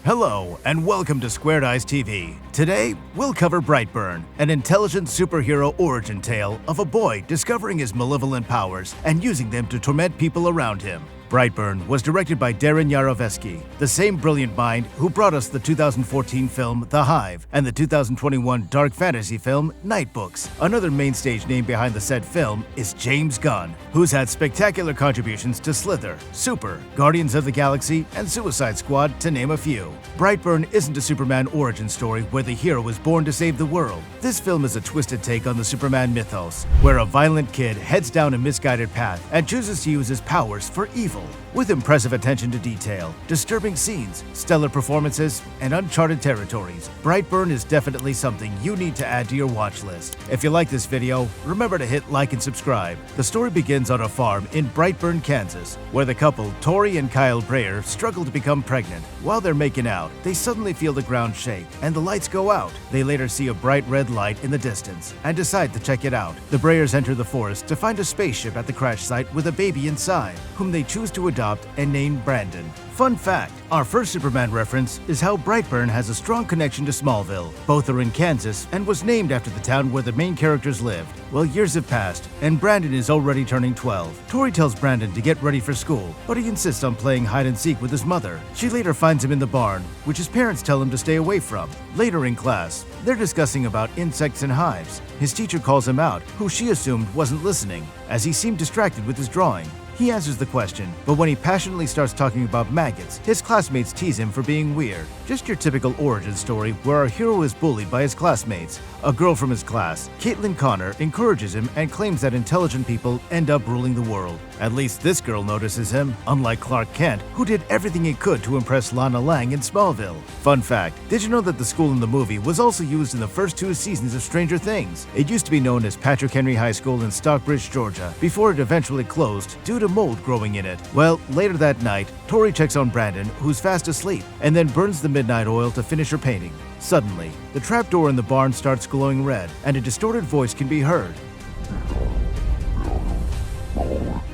Hello, and welcome to Squared Eyes TV. Today, we'll cover Brightburn, an intelligent superhero origin tale of a boy discovering his malevolent powers and using them to torment people around him. Brightburn was directed by Darren Yarovesky, the same brilliant mind who brought us the 2014 film The Hive and the 2021 dark fantasy film Night Books. Another main stage name behind the said film is James Gunn, who's had spectacular contributions to Slither, Super, Guardians of the Galaxy, and Suicide Squad, to name a few. Brightburn isn't a Superman origin story where the hero is born to save the world. This film is a twisted take on the Superman mythos, where a violent kid heads down a misguided path and chooses to use his powers for evil. With impressive attention to detail, disturbing scenes, stellar performances, and uncharted territories, Brightburn is definitely something you need to add to your watch list. If you like this video, remember to hit like and subscribe. The story begins on a farm in Brightburn, Kansas, where the couple, Tori and Kyle Brayer, struggle to become pregnant. While they're making out, they suddenly feel the ground shake and the lights go out. They later see a bright red light in the distance and decide to check it out. The Brayers enter the forest to find a spaceship at the crash site with a baby inside, whom they choose to adopt and name Brandon. Fun fact, our first Superman reference is how Brightburn has a strong connection to Smallville. Both are in Kansas and was named after the town where the main characters lived. Well, years have passed, and Brandon is already turning 12. Tori tells Brandon to get ready for school, but he insists on playing hide-and-seek with his mother. She later finds him in the barn, which his parents tell him to stay away from. Later in class, they're discussing about insects and hives. His teacher calls him out, who she assumed wasn't listening, as he seemed distracted with his drawing. He answers the question, but when he passionately starts talking about maggots, his classmates tease him for being weird. Just your typical origin story where our hero is bullied by his classmates. A girl from his class, Caitlin Connor, encourages him and claims that intelligent people end up ruling the world. At least this girl notices him, unlike Clark Kent, who did everything he could to impress Lana Lang in Smallville. Fun fact, did you know that the school in the movie was also used in the first 2 seasons of Stranger Things? It used to be known as Patrick Henry High School in Stockbridge, Georgia, before it eventually closed due to mold growing in it. Well, later that night, Tori checks on Brandon, who's fast asleep, and then burns the midnight oil to finish her painting. Suddenly, the trapdoor in the barn starts glowing red, and a distorted voice can be heard.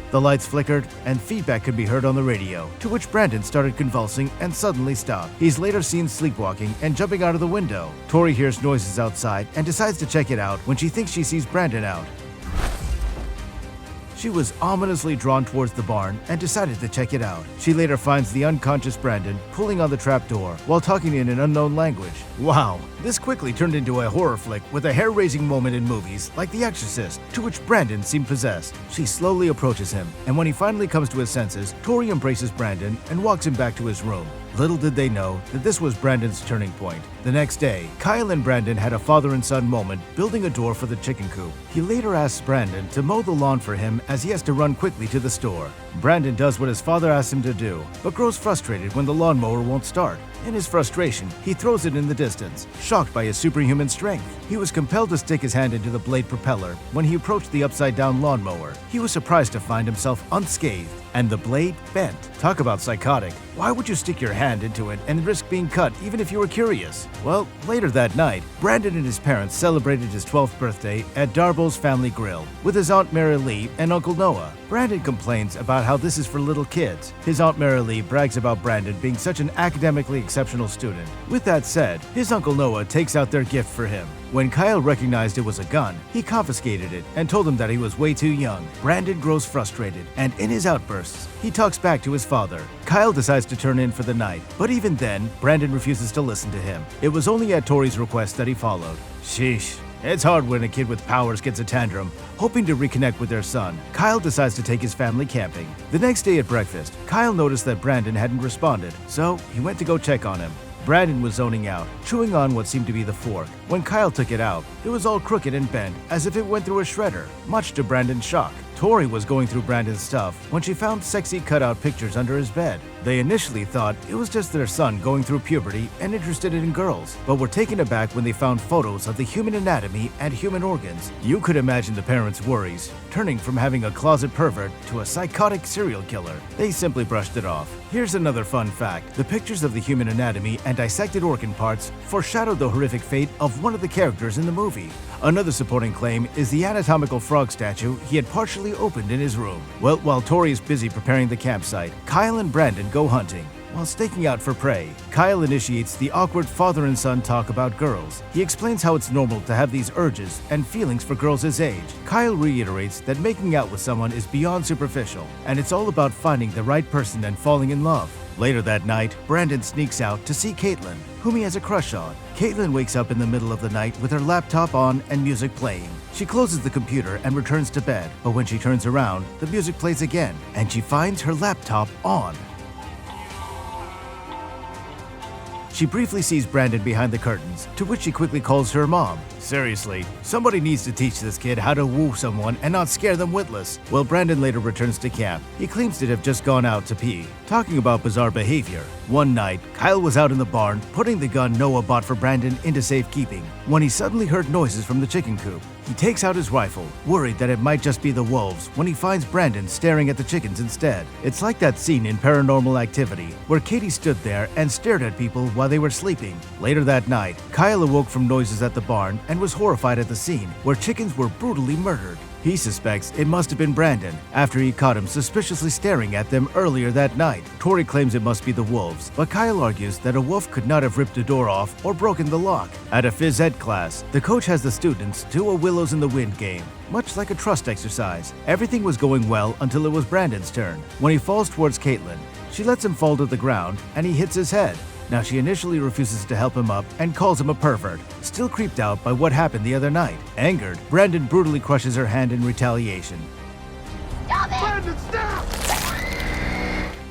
The lights flickered, and feedback could be heard on the radio, to which Brandon started convulsing and suddenly stopped. He's later seen sleepwalking and jumping out of the window. Tori hears noises outside and decides to check it out when she thinks she sees Brandon out. She was ominously drawn towards the barn and decided to check it out. She later finds the unconscious Brandon pulling on the trapdoor while talking in an unknown language. Wow, this quickly turned into a horror flick with a hair-raising moment in movies like The Exorcist, to which Brandon seemed possessed. She slowly approaches him, and when he finally comes to his senses, Tori embraces Brandon and walks him back to his room. Little did they know that this was Brandon's turning point. The next day, Kyle and Brandon had a father and son moment building a door for the chicken coop. He later asks Brandon to mow the lawn for him as he has to run quickly to the store. Brandon does what his father asks him to do, but grows frustrated when the lawnmower won't start. In his frustration, he throws it in the distance, shocked by his superhuman strength. He was compelled to stick his hand into the blade propeller when he approached the upside-down lawnmower. He was surprised to find himself unscathed, and the blade bent. Talk about psychotic. Why would you stick your hand into it and risk being cut even if you were curious? Well, later that night, Brandon and his parents celebrated his 12th birthday at Darbo's Family Grill with his Aunt Mary Lee and Uncle Noah. Brandon complains about how this is for little kids. His Aunt Mary Lee brags about Brandon being such an academically exceptional student. With that said, his Uncle Noah takes out their gift for him. When Kyle recognized it was a gun, he confiscated it and told him that he was way too young. Brandon grows frustrated, and in his outbursts, he talks back to his father. Kyle decides to turn in for the night, but even then, Brandon refuses to listen to him. It was only at Tori's request that he followed. Sheesh. It's hard when a kid with powers gets a tantrum. Hoping to reconnect with their son, Kyle decides to take his family camping. The next day at breakfast, Kyle noticed that Brandon hadn't responded, so he went to go check on him. Brandon was zoning out, chewing on what seemed to be the fork. When Kyle took it out, it was all crooked and bent, as if it went through a shredder, much to Brandon's shock. Tori was going through Brandon's stuff when she found sexy cutout pictures under his bed. They initially thought it was just their son going through puberty and interested in girls, but were taken aback when they found photos of the human anatomy and human organs. You could imagine the parents' worries, turning from having a closet pervert to a psychotic serial killer. They simply brushed it off. Here's another fun fact. The pictures of the human anatomy and dissected organ parts foreshadowed the horrific fate of one of the characters in the movie. Another supporting claim is the anatomical frog statue he had partially opened in his room. Well, while Tori is busy preparing the campsite, Kyle and Brandon go hunting. While staking out for prey, Kyle initiates the awkward father and son talk about girls. He explains how it's normal to have these urges and feelings for girls his age. Kyle reiterates that making out with someone is beyond superficial, and it's all about finding the right person and falling in love. Later that night, Brandon sneaks out to see Caitlin, whom he has a crush on. Caitlin wakes up in the middle of the night with her laptop on and music playing. She closes the computer and returns to bed, but when she turns around, the music plays again, and she finds her laptop on. She briefly sees Brandon behind the curtains, to which she quickly calls her mom. Seriously, somebody needs to teach this kid how to woo someone and not scare them witless. Well, Brandon later returns to camp. He claims to have just gone out to pee. Talking about bizarre behavior, one night, Kyle was out in the barn putting the gun Noah bought for Brandon into safekeeping when he suddenly heard noises from the chicken coop. He takes out his rifle, worried that it might just be the wolves, when he finds Brandon staring at the chickens instead. It's like that scene in Paranormal Activity, where Katie stood there and stared at people while they were sleeping. Later that night, Kyle awoke from noises at the barn and was horrified at the scene, where chickens were brutally murdered. He suspects it must have been Brandon, after he caught him suspiciously staring at them earlier that night. Tori claims it must be the wolves, but Kyle argues that a wolf could not have ripped the door off or broken the lock. At a phys ed class, the coach has the students do a Willows in the Wind game, much like a trust exercise. Everything was going well until it was Brandon's turn. When he falls towards Caitlin, she lets him fall to the ground and he hits his head. Now, she initially refuses to help him up and calls him a pervert, still creeped out by what happened the other night. Angered, Brandon brutally crushes her hand in retaliation. Stop it! Brandon, stop!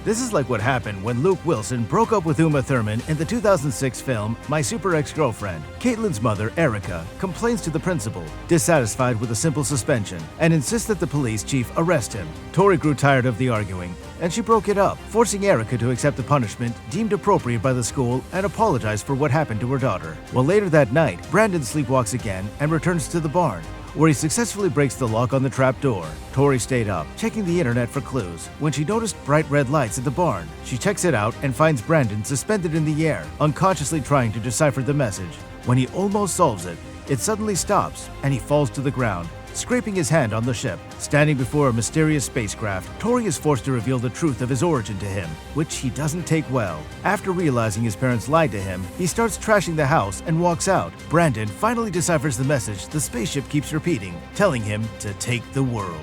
This is like what happened when Luke Wilson broke up with Uma Thurman in the 2006 film My Super Ex-Girlfriend. Caitlin's mother, Erica, complains to the principal, dissatisfied with a simple suspension, and insists that the police chief arrest him. Tori grew tired of the arguing, and she broke it up, forcing Erica to accept the punishment deemed appropriate by the school and apologize for what happened to her daughter. Well, later that night, Brandon sleepwalks again and returns to the barn, where he successfully breaks the lock on the trap door. Tori stayed up, checking the internet for clues, when she noticed bright red lights at the barn. She checks it out and finds Brandon suspended in the air, unconsciously trying to decipher the message. When he almost solves it, it suddenly stops, and he falls to the ground, scraping his hand on the ship. Standing before a mysterious spacecraft, Tori is forced to reveal the truth of his origin to him, which he doesn't take well. After realizing his parents lied to him, he starts trashing the house and walks out. Brandon finally deciphers the message the spaceship keeps repeating, telling him to take the world.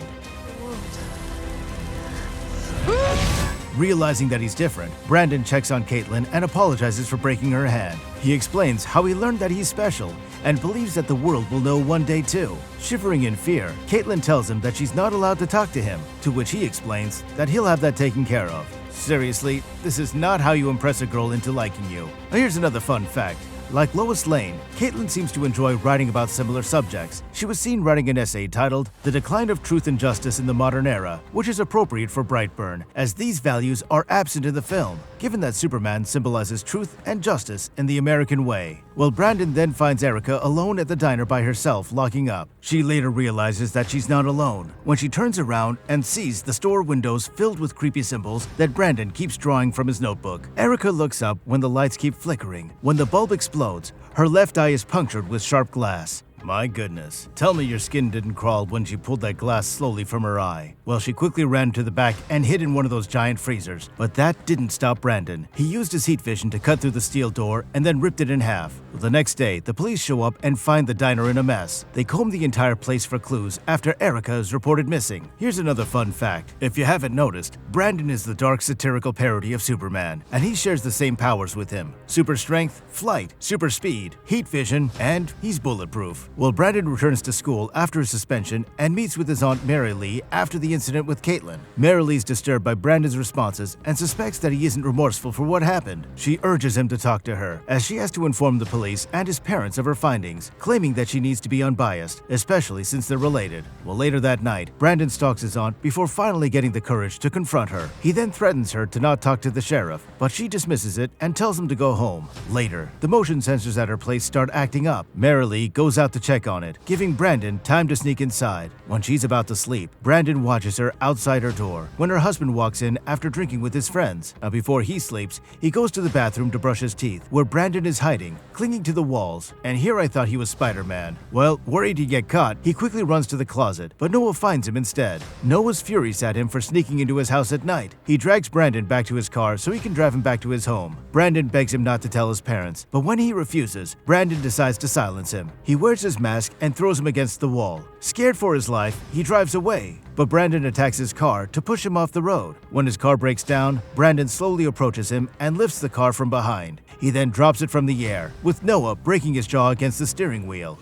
Realizing that he's different, Brandon checks on Caitlin and apologizes for breaking her hand. He explains how he learned that he's special and believes that the world will know one day too. Shivering in fear, Caitlin tells him that she's not allowed to talk to him, to which he explains that he'll have that taken care of. Seriously, this is not how you impress a girl into liking you. Now here's another fun fact. Like Lois Lane, Caitlin seems to enjoy writing about similar subjects. She was seen writing an essay titled The Decline of Truth and Justice in the Modern Era, which is appropriate for Brightburn, as these values are absent in the film, given that Superman symbolizes truth and justice in the American way. Well, Brandon then finds Erica alone at the diner by herself, locking up. She later realizes that she's not alone, when she turns around and sees the store windows filled with creepy symbols that Brandon keeps drawing from his notebook. Erica looks up when the lights keep flickering. When the bulb explodes, her left eye is punctured with sharp glass. My goodness. Tell me your skin didn't crawl when she pulled that glass slowly from her eye. Well, she quickly ran to the back and hid in one of those giant freezers. But that didn't stop Brandon. He used his heat vision to cut through the steel door and then ripped it in half. The next day, the police show up and find the diner in a mess. They comb the entire place for clues after Erica is reported missing. Here's another fun fact. If you haven't noticed, Brandon is the dark satirical parody of Superman, and he shares the same powers with him. Super strength, flight, super speed, heat vision, and he's bulletproof. Well, Brandon returns to school after his suspension and meets with his aunt Mary Lee after the incident with Caitlin. Mary Lee's disturbed by Brandon's responses and suspects that he isn't remorseful for what happened. She urges him to talk to her, as she has to inform the police and his parents of her findings, claiming that she needs to be unbiased, especially since they're related. Well, later that night, Brandon stalks his aunt before finally getting the courage to confront her. He then threatens her to not talk to the sheriff, but she dismisses it and tells him to go home. Later, the motion sensors at her place start acting up. Mary Lee goes out to check check on it, giving Brandon time to sneak inside. When she's about to sleep, Brandon watches her outside her door when her husband walks in after drinking with his friends. Now, before he sleeps, he goes to the bathroom to brush his teeth, where Brandon is hiding, clinging to the walls. And here I thought he was Spider-Man. Well, worried he'd get caught, he quickly runs to the closet, but Noah finds him instead. Noah's furious at him for sneaking into his house at night. He drags Brandon back to his car so he can drive him back to his home. Brandon begs him not to tell his parents, but when he refuses, Brandon decides to silence him. He wears his mask and throws him against the wall. Scared for his life, he drives away, but Brandon attacks his car to push him off the road. When his car breaks down, Brandon slowly approaches him and lifts the car from behind. He then drops it from the air, with Noah breaking his jaw against the steering wheel.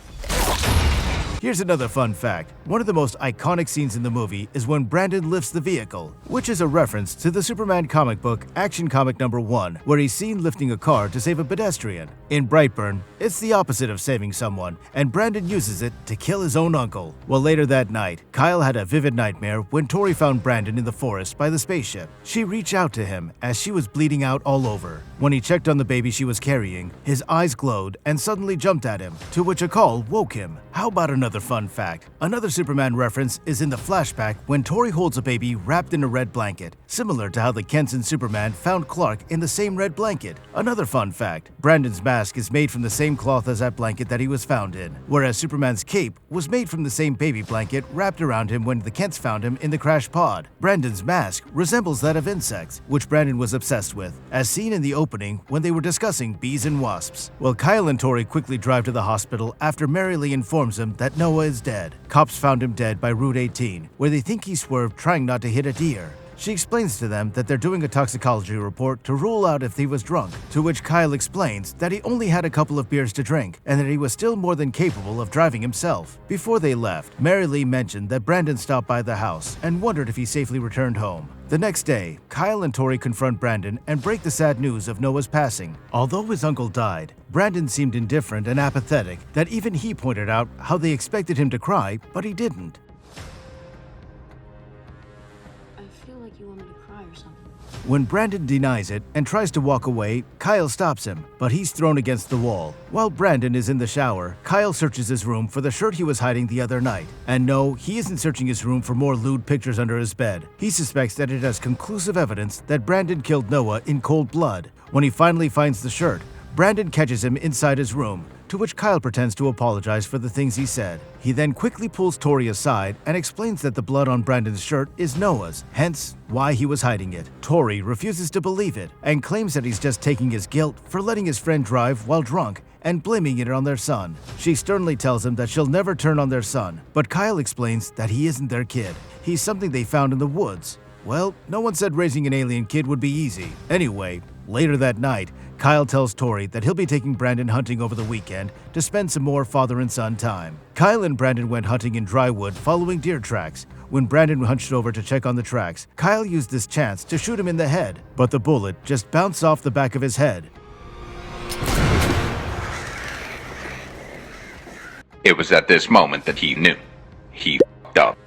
Here's another fun fact. One of the most iconic scenes in the movie is when Brandon lifts the vehicle, which is a reference to the Superman comic book Action Comic number 1, where he's seen lifting a car to save a pedestrian. In Brightburn, it's the opposite of saving someone, and Brandon uses it to kill his own uncle. Well, later that night, Kyle had a vivid nightmare when Tori found Brandon in the forest by the spaceship. She reached out to him as she was bleeding out all over. When he checked on the baby she was carrying, his eyes glowed and suddenly jumped at him, to which a call woke him. How about another fun fact? Another Superman reference is in the flashback when Tori holds a baby wrapped in a red blanket, similar to how the Kents in Superman found Clark in the same red blanket. Another fun fact, Brandon's mask is made from the same cloth as that blanket that he was found in, whereas Superman's cape was made from the same baby blanket wrapped around him when the Kents found him in the crash pod. Brandon's mask resembles that of insects, which Brandon was obsessed with, as seen in the opening when they were discussing bees and wasps. Well, Kyle and Tori quickly drive to the hospital after Mary Lee informs them that Noah is dead. Cops found him dead by Route 18, where they think he swerved trying not to hit a deer. She explains to them that they're doing a toxicology report to rule out if he was drunk, to which Kyle explains that he only had a couple of beers to drink and that he was still more than capable of driving himself. Before they left, Mary Lee mentioned that Brandon stopped by the house and wondered if he safely returned home. The next day, Kyle and Tori confront Brandon and break the sad news of Noah's passing. Although his uncle died, Brandon seemed indifferent and apathetic that even he pointed out how they expected him to cry, but he didn't. When Brandon denies it and tries to walk away, Kyle stops him, but he's thrown against the wall. While Brandon is in the shower, Kyle searches his room for the shirt he was hiding the other night. And no, he isn't searching his room for more lewd pictures under his bed. He suspects that it has conclusive evidence that Brandon killed Noah in cold blood. When he finally finds the shirt, Brandon catches him inside his room, to which Kyle pretends to apologize for the things he said. He then quickly pulls Tori aside and explains that the blood on Brandon's shirt is Noah's, hence why he was hiding it. Tori refuses to believe it and claims that he's just taking his guilt for letting his friend drive while drunk and blaming it on their son. She sternly tells him that she'll never turn on their son, but Kyle explains that he isn't their kid. He's something they found in the woods. Well, no one said raising an alien kid would be easy. Anyway, later that night, Kyle tells Tori that he'll be taking Brandon hunting over the weekend to spend some more father and son time. Kyle and Brandon went hunting in dry wood following deer tracks. When Brandon hunched over to check on the tracks, Kyle used this chance to shoot him in the head, but the bullet just bounced off the back of his head. It was at this moment that he knew. He f***ed up.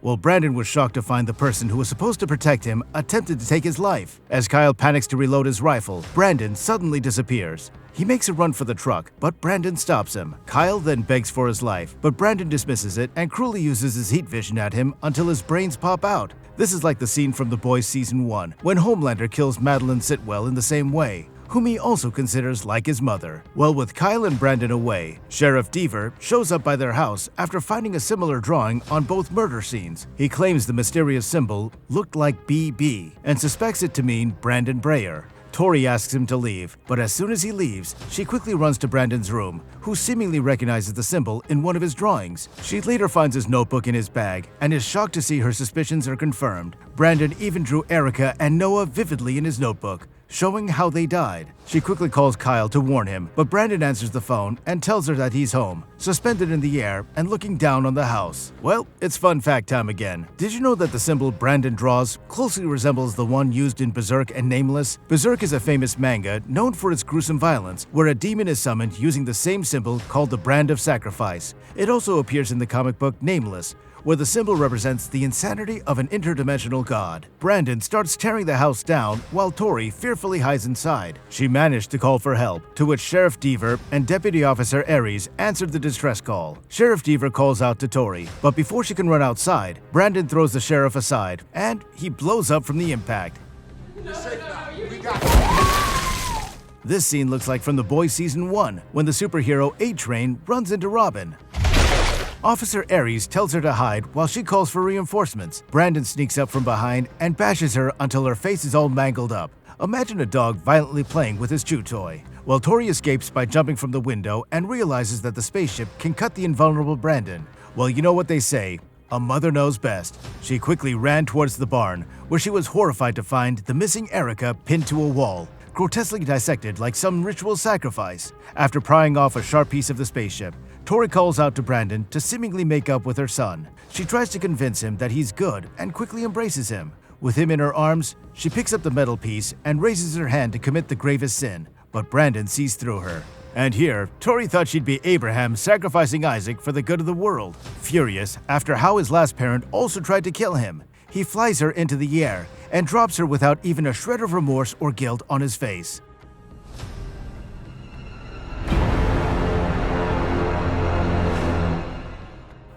Well, Brandon was shocked to find the person who was supposed to protect him attempted to take his life. As Kyle panics to reload his rifle, Brandon suddenly disappears. He makes a run for the truck, but Brandon stops him. Kyle then begs for his life, but Brandon dismisses it and cruelly uses his heat vision at him until his brains pop out. This is like the scene from The Boys Season 1, when Homelander kills Madeline Sitwell in the same way, whom he also considers like his mother. Well, with Kyle and Brandon away, Sheriff Deaver shows up by their house after finding a similar drawing on both murder scenes. He claims the mysterious symbol looked like BB and suspects it to mean Brandon Brayer. Tori asks him to leave, but as soon as he leaves, she quickly runs to Brandon's room, who seemingly recognizes the symbol in one of his drawings. She later finds his notebook in his bag and is shocked to see her suspicions are confirmed. Brandon even drew Erica and Noah vividly in his notebook, showing how they died. She quickly calls Kyle to warn him, but Brandon answers the phone and tells her that he's home, suspended in the air and looking down on the house. Well, it's fun fact time again. Did you know that the symbol Brandon draws closely resembles the one used in Berserk and Nameless? Berserk is a famous manga known for its gruesome violence, where a demon is summoned using the same symbol called the Brand of Sacrifice. It also appears in the comic book Nameless, where the symbol represents the insanity of an interdimensional god. Brandon starts tearing the house down while Tori fearfully hides inside. She managed to call for help, to which Sheriff Deaver and Deputy Officer Aries answered the distress call. Sheriff Deaver calls out to Tori, but before she can run outside, Brandon throws the sheriff aside, and he blows up from the impact. This scene looks like from The Boys Season 1, when the superhero A-Train runs into Robin. Officer Aries tells her to hide while she calls for reinforcements. Brandon sneaks up from behind and bashes her until her face is all mangled up. Imagine a dog violently playing with his chew toy. While Tori escapes by jumping from the window and realizes that the spaceship can cut the invulnerable Brandon. Well, you know what they say, a mother knows best. She quickly ran towards the barn, where she was horrified to find the missing Erica pinned to a wall, grotesquely dissected like some ritual sacrifice. After prying off a sharp piece of the spaceship, Tori calls out to Brandon to seemingly make up with her son. She tries to convince him that he's good and quickly embraces him. With him in her arms, she picks up the metal piece and raises her hand to commit the gravest sin, but Brandon sees through her. And here, Tori thought she'd be Abraham sacrificing Isaac for the good of the world. Furious after how his last parent also tried to kill him, he flies her into the air and drops her without even a shred of remorse or guilt on his face.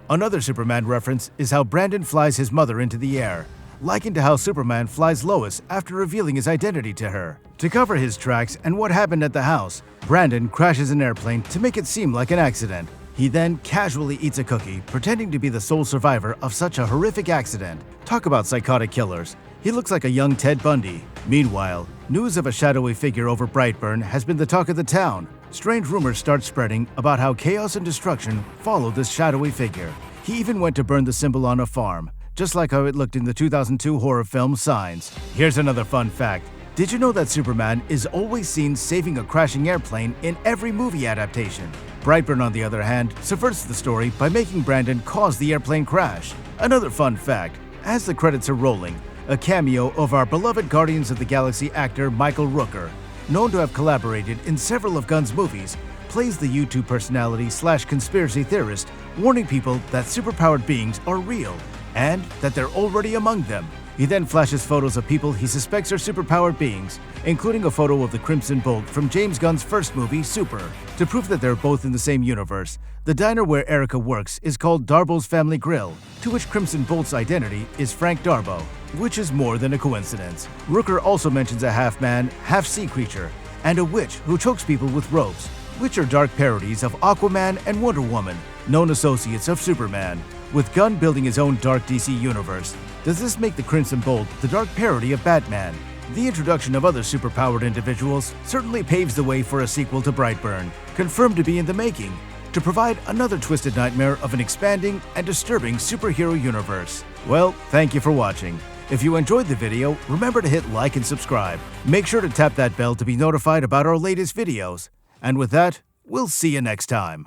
Another Superman reference is how Brandon flies his mother into the air, likened to how Superman flies Lois after revealing his identity to her. To cover his tracks and what happened at the house, Brandon crashes an airplane to make it seem like an accident. He then casually eats a cookie, pretending to be the sole survivor of such a horrific accident. Talk about psychotic killers. He looks like a young Ted Bundy. Meanwhile, news of a shadowy figure over Brightburn has been the talk of the town. Strange rumors start spreading about how chaos and destruction follow this shadowy figure. He even went to burn the symbol on a farm, just like how it looked in the 2002 horror film Signs. Here's another fun fact. Did you know that Superman is always seen saving a crashing airplane in every movie adaptation? Brightburn, on the other hand, subverts the story by making Brandon cause the airplane crash. Another fun fact, as the credits are rolling, a cameo of our beloved Guardians of the Galaxy actor Michael Rooker, known to have collaborated in several of Gunn's movies, plays the YouTube personality / conspiracy theorist, warning people that superpowered beings are real and that they're already among them. He then flashes photos of people he suspects are superpowered beings, including a photo of the Crimson Bolt from James Gunn's first movie, Super. To prove that they're both in the same universe, the diner where Erica works is called Darbo's Family Grill, to which Crimson Bolt's identity is Frank Darbo, which is more than a coincidence. Rooker also mentions a half-man, half-sea creature, and a witch who chokes people with ropes, which are dark parodies of Aquaman and Wonder Woman, known associates of Superman. With Gunn building his own dark DC universe, does this make the Crimson Bolt the dark parody of Batman? The introduction of other superpowered individuals certainly paves the way for a sequel to Brightburn, confirmed to be in the making, to provide another twisted nightmare of an expanding and disturbing superhero universe. Well, thank you for watching. If you enjoyed the video, remember to hit like and subscribe. Make sure to tap that bell to be notified about our latest videos. And with that, we'll see you next time.